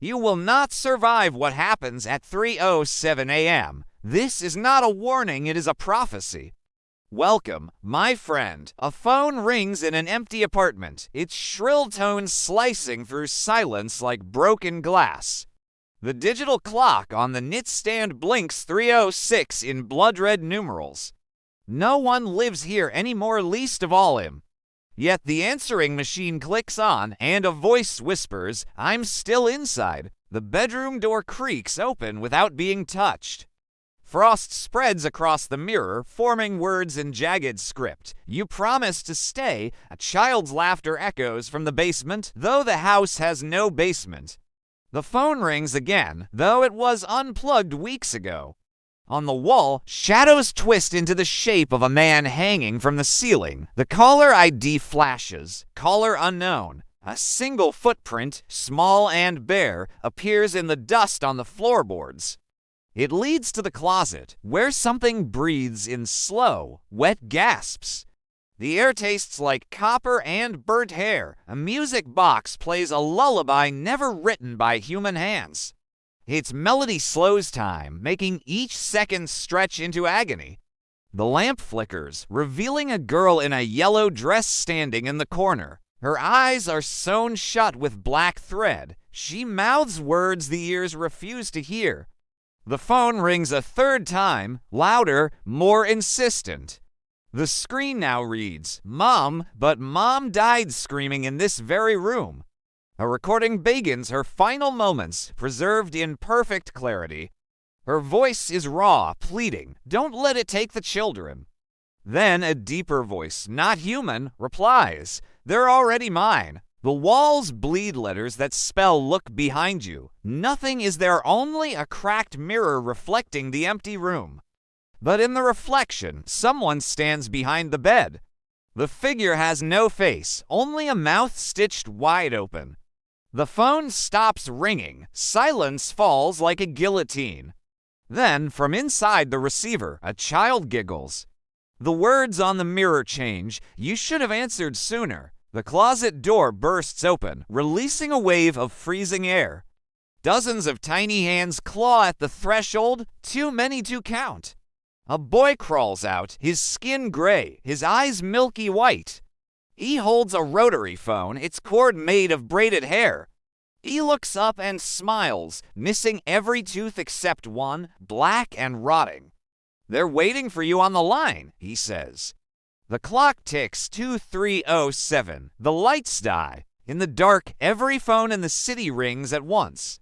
You will not survive what happens at 3:07 a.m. This is not a warning, it is a prophecy. Welcome, my friend. A phone rings in an empty apartment, its shrill tones slicing through silence like broken glass. The digital clock on the nightstand blinks 3:06 in blood-red numerals. No one lives here anymore, least of all him. Yet the answering machine clicks on, and a voice whispers, "I'm still inside." The bedroom door creaks open without being touched. Frost spreads across the mirror, forming words in jagged script. "You promised to stay." A child's laughter echoes from the basement, though the house has no basement. The phone rings again, though it was unplugged weeks ago. On the wall, shadows twist into the shape of a man hanging from the ceiling. The caller ID flashes. Caller unknown. A single footprint, small and bare, appears in the dust on the floorboards. It leads to the closet, where something breathes in slow, wet gasps. The air tastes like copper and burnt hair. A music box plays a lullaby never written by human hands. Its melody slows time, making each second stretch into agony. The lamp flickers, revealing a girl in a yellow dress standing in the corner. Her eyes are sewn shut with black thread. She mouths words the ears refuse to hear. The phone rings a third time, louder, more insistent. The screen now reads, "Mom, but Mom died screaming in this very room." A recording begins her final moments, preserved in perfect clarity. Her voice is raw, pleading, "Don't let it take the children." Then a deeper voice, not human, replies, "They're already mine." The walls bleed letters that spell "Look behind you." Nothing is there, only a cracked mirror reflecting the empty room. But in the reflection, someone stands behind the bed. The figure has no face, only a mouth stitched wide open. The phone stops ringing. Silence falls like a guillotine. Then, from inside the receiver, a child giggles. The words on the mirror change. "You should have answered sooner." The closet door bursts open, releasing a wave of freezing air. Dozens of tiny hands claw at the threshold, too many to count. A boy crawls out, his skin gray, his eyes milky white. He holds a rotary phone, its cord made of braided hair. He looks up and smiles, missing every tooth except one, black and rotting. "They're waiting for you on the line," he says. The clock ticks 23:07. The lights die. In the dark, every phone in the city rings at once.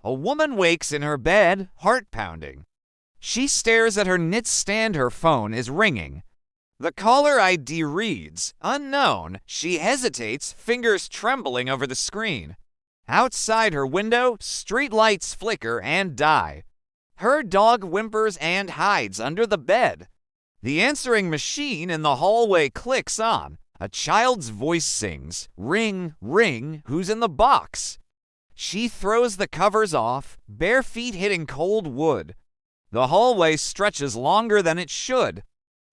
A woman wakes in her bed, heart pounding. She stares at her nightstand. Her phone is ringing. The caller ID reads, "Unknown." She hesitates, fingers trembling over the screen. Outside her window, street lights flicker and die. Her dog whimpers and hides under the bed. The answering machine in the hallway clicks on. A child's voice sings, "Ring, ring, who's in the box?" She throws the covers off, bare feet hitting cold wood. The hallway stretches longer than it should.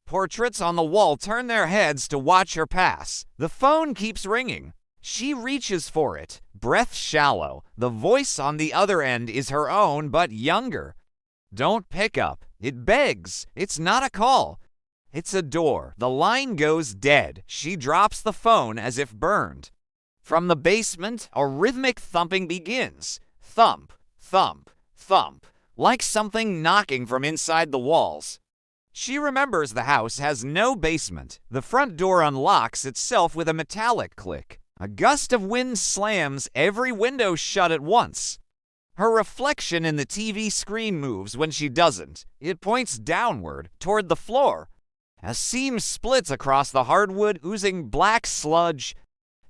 Portraits on the wall turn their heads to watch her pass. The phone keeps ringing. She reaches for it, breath shallow. The voice on the other end is her own, but younger. "Don't pick up." It begs. It's not a call. It's a door. The line goes dead. She drops the phone as if burned. From the basement, a rhythmic thumping begins. Thump, thump, thump, like something knocking from inside the walls. She remembers the house has no basement. The front door unlocks itself with a metallic click. A gust of wind slams every window shut at once. Her reflection in the TV screen moves when she doesn't. It points downward, toward the floor. A seam splits across the hardwood, oozing black sludge.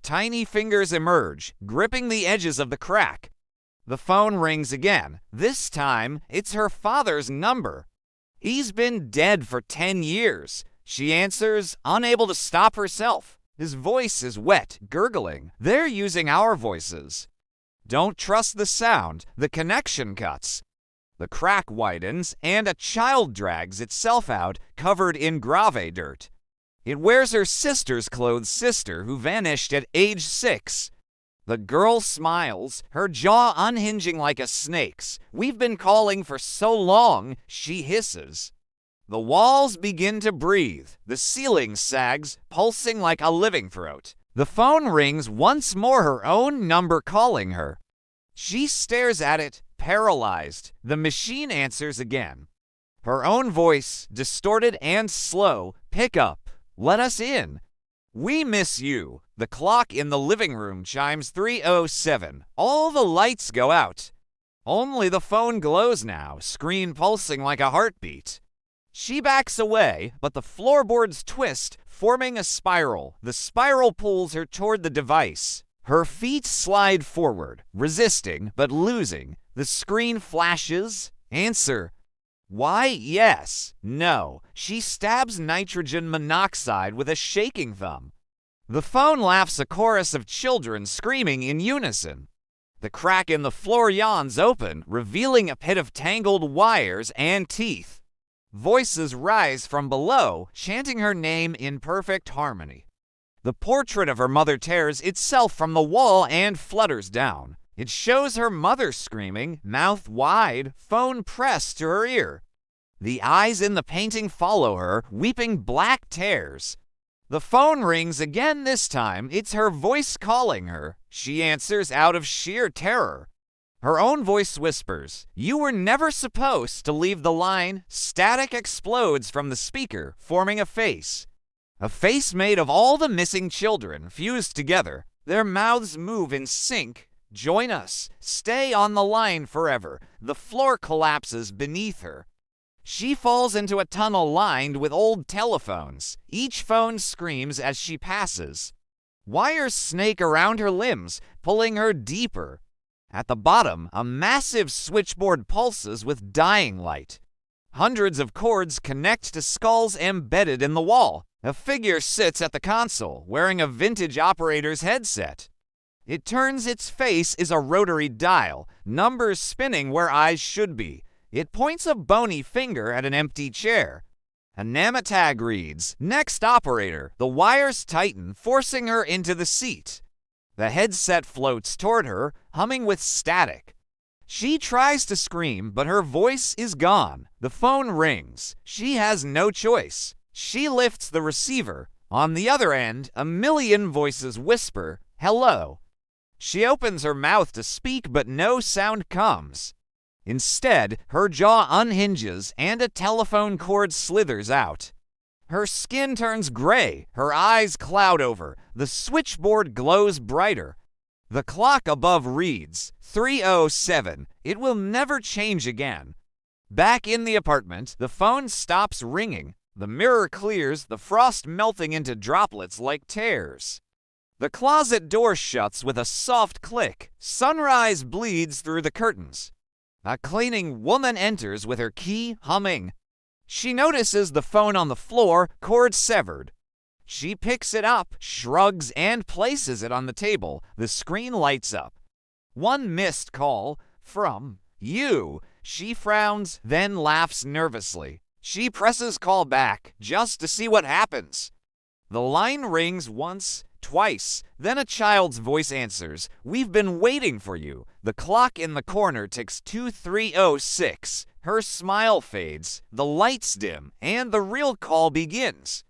Tiny fingers emerge, gripping the edges of the crack. The phone rings again. This time, it's her father's number. He's been dead for 10 years. She answers, unable to stop herself. His voice is wet, gurgling. "They're using our voices." Don't trust the sound. The connection cuts. The crack widens, and a child drags itself out, covered in grave dirt. It wears her sister's clothes, sister who vanished at age 6. The girl smiles, her jaw unhinging like a snake's. "We've been calling for so long," she hisses. The walls begin to breathe. The ceiling sags, pulsing like a living throat. The phone rings once more, her own number calling her. She stares at it, paralyzed. The machine answers again. Her own voice, distorted and slow. "Pick up. Let us in. We miss you." The clock in the living room chimes 3:07. All the lights go out. Only the phone glows now, screen pulsing like a heartbeat. She backs away, but the floorboards twist, forming a spiral. The spiral pulls her toward the device. Her feet slide forward, resisting but losing. The screen flashes. Answer. Why, yes. No. She stabs nitrogen monoxide with a shaking thumb. The phone laughs, a chorus of children screaming in unison. The crack in the floor yawns open, revealing a pit of tangled wires and teeth. Voices rise from below, chanting her name in perfect harmony. The portrait of her mother tears itself from the wall and flutters down. It shows her mother screaming, mouth wide, phone pressed to her ear. The eyes in the painting follow her, weeping black tears. The phone rings again this time. It's her voice calling her. She answers out of sheer terror. Her own voice whispers, "You were never supposed to leave the line." Static explodes from the speaker, forming a face. A face made of all the missing children fused together. Their mouths move in sync. "Join us. Stay on the line forever." The floor collapses beneath her. She falls into a tunnel lined with old telephones. Each phone screams as she passes. Wires snake around her limbs, pulling her deeper. At the bottom, a massive switchboard pulses with dying light. Hundreds of cords connect to skulls embedded in the wall. A figure sits at the console, wearing a vintage operator's headset. It turns, its face is a rotary dial, numbers spinning where eyes should be. It points a bony finger at an empty chair. A namatag reads, "Next operator." The wires tighten, forcing her into the seat. The headset floats toward her, humming with static. She tries to scream, but her voice is gone. The phone rings. She has no choice. She lifts the receiver. On the other end, a million voices whisper, "Hello." She opens her mouth to speak, but no sound comes. Instead, her jaw unhinges and a telephone cord slithers out. Her skin turns gray, her eyes cloud over. The switchboard glows brighter. The clock above reads 3:07. It will never change again. Back in the apartment, the phone stops ringing. The mirror clears, the frost melting into droplets like tears. The closet door shuts with a soft click. Sunrise bleeds through the curtains. A cleaning woman enters with her key humming. She notices the phone on the floor, cord severed. She picks it up, shrugs, and places it on the table. The screen lights up. One missed call from you. She frowns, then laughs nervously. She presses call back, just to see what happens. The line rings once, twice, then a child's voice answers, "We've been waiting for you." The clock in the corner ticks 23:06. Her smile fades, the lights dim, and the real call begins.